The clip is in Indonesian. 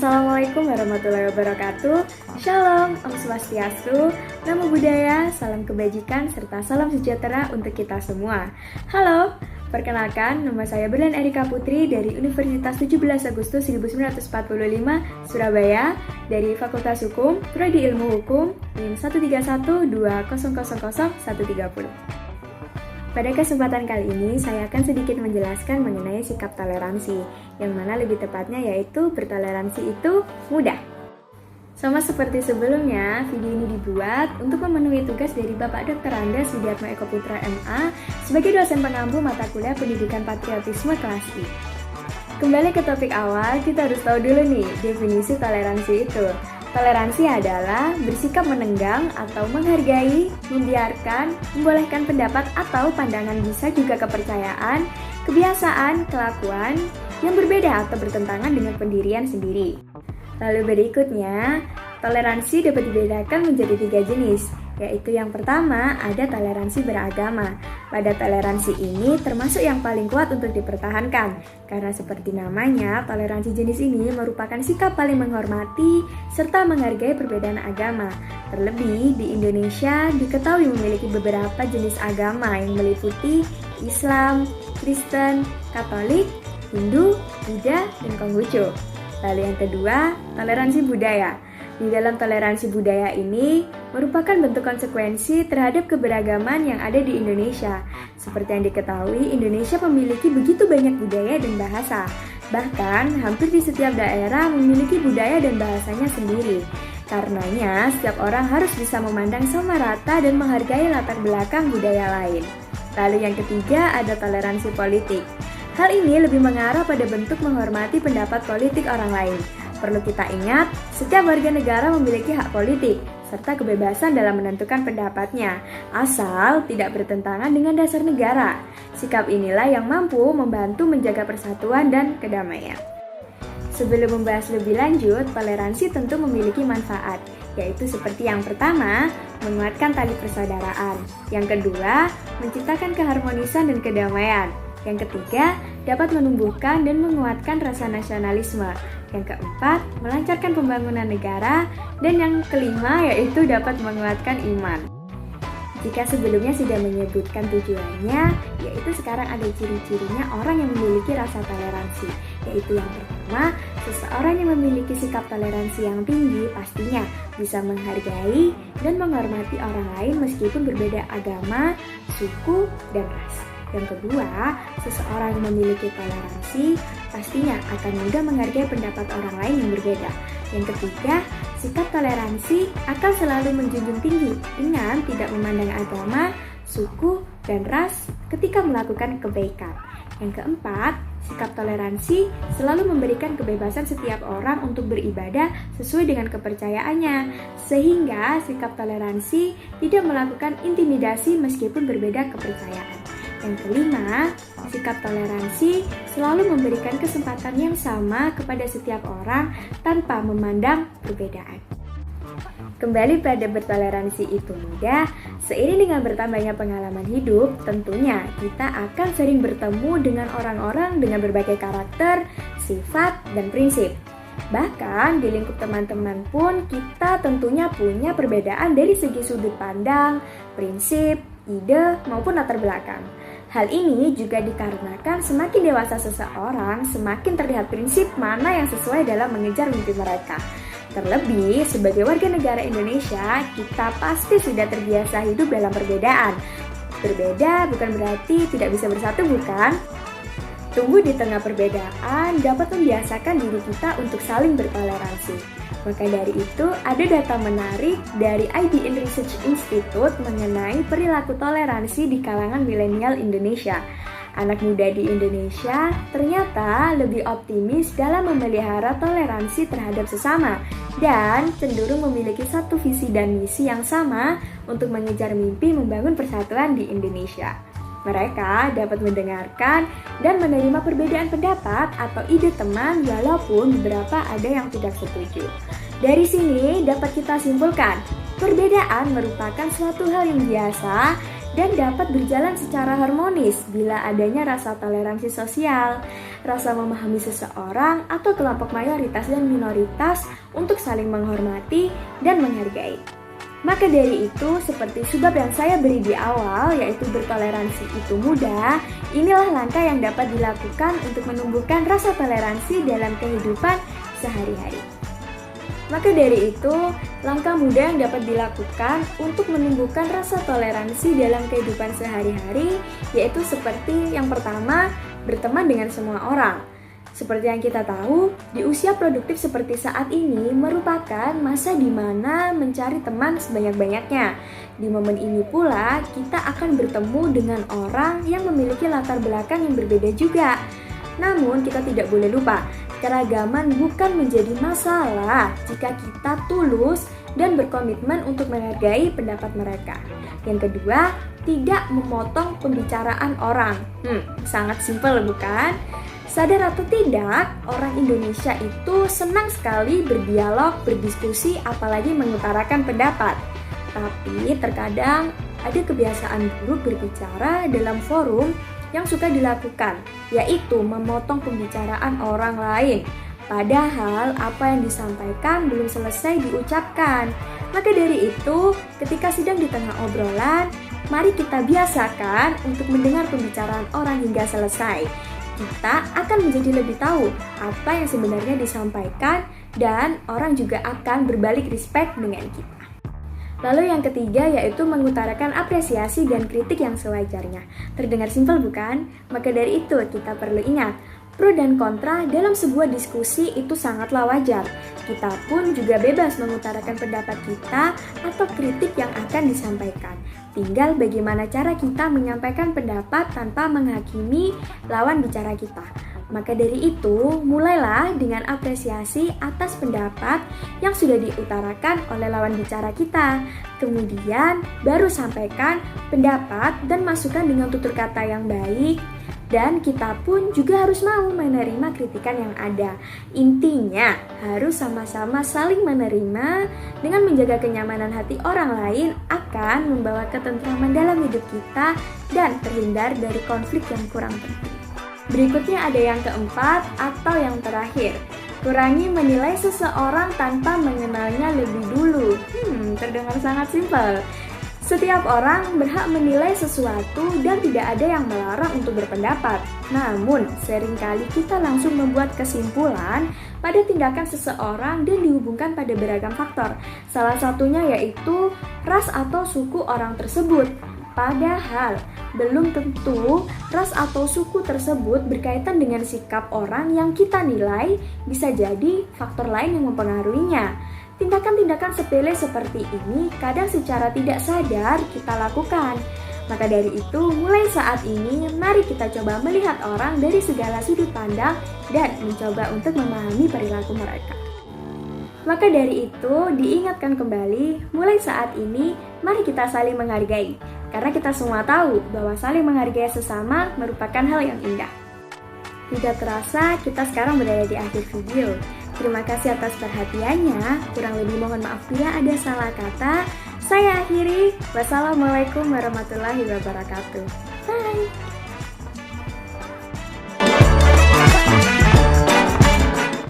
Assalamualaikum warahmatullahi wabarakatuh. Shalom, Om Swastiastu, Namo Buddhaya, salam kebajikan, serta salam sejahtera untuk kita semua. Halo, perkenalkan, nama saya Berlian Erika Putri dari Universitas 17 Agustus 1945, Surabaya, dari Fakultas Hukum, Prodi Ilmu Hukum, NIM 13120000130. Pada kesempatan kali ini, saya akan sedikit menjelaskan mengenai sikap toleransi, yang mana lebih tepatnya yaitu bertoleransi itu mudah. Sama seperti sebelumnya, video ini dibuat untuk memenuhi tugas dari Bapak Dr. Andes Widiatmo Eko Putra MA sebagai dosen pengampu mata kuliah Pendidikan Patriotisme kelas I. Kembali ke topik awal, kita harus tahu dulu nih definisi toleransi itu. Toleransi adalah bersikap menenggang atau menghargai, membiarkan, membolehkan pendapat atau pandangan, bisa juga kepercayaan, kebiasaan, kelakuan yang berbeda atau bertentangan dengan pendirian sendiri. Lalu berikutnya, toleransi dapat dibedakan menjadi 3 jenis, yaitu yang pertama ada toleransi beragama. Pada toleransi ini termasuk yang paling kuat untuk dipertahankan, karena seperti namanya, toleransi jenis ini merupakan sikap paling menghormati serta menghargai perbedaan agama. Terlebih di Indonesia diketahui memiliki beberapa jenis agama yang meliputi Islam, Kristen, Katolik, Hindu, Buddha, dan Konghucu. Lalu yang kedua, toleransi budaya. Di dalam toleransi budaya ini merupakan bentuk konsekuensi terhadap keberagaman yang ada di Indonesia. Seperti yang diketahui, Indonesia memiliki begitu banyak budaya dan bahasa. Bahkan, hampir di setiap daerah memiliki budaya dan bahasanya sendiri. Karenanya, setiap orang harus bisa memandang sama rata dan menghargai latar belakang budaya lain. Lalu yang ketiga, ada toleransi politik. Hal ini lebih mengarah pada bentuk menghormati pendapat politik orang lain. Perlu kita ingat, setiap warga negara memiliki hak politik, serta kebebasan dalam menentukan pendapatnya, asal tidak bertentangan dengan dasar negara. Sikap inilah yang mampu membantu menjaga persatuan dan kedamaian. Sebelum membahas lebih lanjut, toleransi tentu memiliki manfaat, yaitu seperti yang pertama, menguatkan tali persaudaraan. Yang kedua, menciptakan keharmonisan dan kedamaian. Yang ketiga, dapat menumbuhkan dan menguatkan rasa nasionalisme. Yang keempat, melancarkan pembangunan negara. Dan yang kelima, yaitu dapat menguatkan iman. Jika sebelumnya sudah menyebutkan tujuannya, yaitu sekarang ada ciri-cirinya orang yang memiliki rasa toleransi. Yaitu yang pertama, seseorang yang memiliki sikap toleransi yang tinggi pastinya bisa menghargai dan menghormati orang lain meskipun berbeda agama, suku, dan ras. Yang kedua, seseorang yang memiliki toleransi pastinya akan mudah menghargai pendapat orang lain yang berbeda. Yang ketiga, sikap toleransi akan selalu menjunjung tinggi dengan tidak memandang agama, suku, dan ras ketika melakukan kebaikan. Yang keempat, sikap toleransi selalu memberikan kebebasan setiap orang untuk beribadah sesuai dengan kepercayaannya, sehingga sikap toleransi tidak melakukan intimidasi meskipun berbeda kepercayaan. Yang kelima, sikap toleransi selalu memberikan kesempatan yang sama kepada setiap orang tanpa memandang perbedaan. Kembali pada bertoleransi itu mudah, seiring dengan bertambahnya pengalaman hidup, tentunya kita akan sering bertemu dengan orang-orang dengan berbagai karakter, sifat, dan prinsip. Bahkan di lingkup teman-teman pun kita tentunya punya perbedaan dari segi sudut pandang, prinsip, ide, maupun latar belakang. Hal ini juga dikarenakan semakin dewasa seseorang, semakin terlihat prinsip mana yang sesuai dalam mengejar mimpi mereka. Terlebih, sebagai warga negara Indonesia, kita pasti sudah terbiasa hidup dalam perbedaan. Berbeda bukan berarti tidak bisa bersatu, bukan? Tumbuh di tengah perbedaan dapat membiasakan diri kita untuk saling bertoleransi. Maka dari itu, ada data menarik dari IDN Research Institute mengenai perilaku toleransi di kalangan milenial Indonesia. Anak muda di Indonesia ternyata lebih optimis dalam memelihara toleransi terhadap sesama dan cenderung memiliki satu visi dan misi yang sama untuk mengejar mimpi membangun persatuan di Indonesia. Mereka dapat mendengarkan dan menerima perbedaan pendapat atau ide teman walaupun beberapa ada yang tidak setuju. Dari sini dapat kita simpulkan, perbedaan merupakan suatu hal yang biasa dan dapat berjalan secara harmonis bila adanya rasa toleransi sosial, rasa memahami seseorang atau kelompok mayoritas dan minoritas untuk saling menghormati dan menghargai. Maka dari itu, seperti sebab yang saya beri di awal, yaitu bertoleransi itu mudah, inilah langkah yang dapat dilakukan untuk menumbuhkan rasa toleransi dalam kehidupan sehari-hari. Maka dari itu, langkah mudah yang dapat dilakukan untuk menumbuhkan rasa toleransi dalam kehidupan sehari-hari, yaitu seperti yang pertama, berteman dengan semua orang. Seperti yang kita tahu, di usia produktif seperti saat ini merupakan masa di mana mencari teman sebanyak-banyaknya. Di momen ini pula, kita akan bertemu dengan orang yang memiliki latar belakang yang berbeda juga. Namun, kita tidak boleh lupa, keragaman bukan menjadi masalah jika kita tulus dan berkomitmen untuk menghargai pendapat mereka. Yang kedua, tidak memotong pembicaraan orang. Sangat simpel bukan? Sadar atau tidak, orang Indonesia itu senang sekali berdialog, berdiskusi, apalagi mengutarakan pendapat. Tapi terkadang ada kebiasaan buruk berbicara dalam forum yang suka dilakukan, yaitu memotong pembicaraan orang lain. Padahal apa yang disampaikan belum selesai diucapkan. Maka dari itu, ketika sedang di tengah obrolan, mari kita biasakan untuk mendengar pembicaraan orang hingga selesai. Kita akan menjadi lebih tahu apa yang sebenarnya disampaikan dan orang juga akan berbalik respect dengan kita. Lalu yang ketiga yaitu mengutarakan apresiasi dan kritik yang sewajarnya. Terdengar simpel bukan? Maka dari itu kita perlu ingat, pro dan kontra dalam sebuah diskusi itu sangatlah wajar. Kita pun juga bebas mengutarakan pendapat kita atau kritik yang akan disampaikan. Tinggal bagaimana cara kita menyampaikan pendapat tanpa menghakimi lawan bicara kita. Maka dari itu, mulailah dengan apresiasi atas pendapat yang sudah diutarakan oleh lawan bicara kita. Kemudian, baru sampaikan pendapat dan masukan dengan tutur kata yang baik. Dan kita pun juga harus mau menerima kritikan yang ada. Intinya, harus sama-sama saling menerima dengan menjaga kenyamanan hati orang lain akan membawa ketentraman dalam hidup kita dan terhindar dari konflik yang kurang penting. Berikutnya ada yang keempat atau yang terakhir. Kurangi menilai seseorang tanpa mengenalnya lebih dulu. Terdengar sangat simpel. Setiap orang berhak menilai sesuatu dan tidak ada yang melarang untuk berpendapat. Namun, seringkali kita langsung membuat kesimpulan pada tindakan seseorang dan dihubungkan pada beragam faktor. Salah satunya yaitu ras atau suku orang tersebut. Padahal, belum tentu ras atau suku tersebut berkaitan dengan sikap orang yang kita nilai, bisa jadi faktor lain yang mempengaruhinya. Tindakan-tindakan sepele seperti ini kadang secara tidak sadar kita lakukan. Maka dari itu, mulai saat ini, mari kita coba melihat orang dari segala sudut pandang dan mencoba untuk memahami perilaku mereka. Maka dari itu, diingatkan kembali, mulai saat ini, mari kita saling menghargai. Karena kita semua tahu bahwa saling menghargai sesama merupakan hal yang indah. Tidak terasa, kita sekarang berada di akhir video. Terima kasih atas perhatiannya. Kurang lebih mohon maaf bila ada salah kata. Saya akhiri. Wassalamualaikum warahmatullahi wabarakatuh.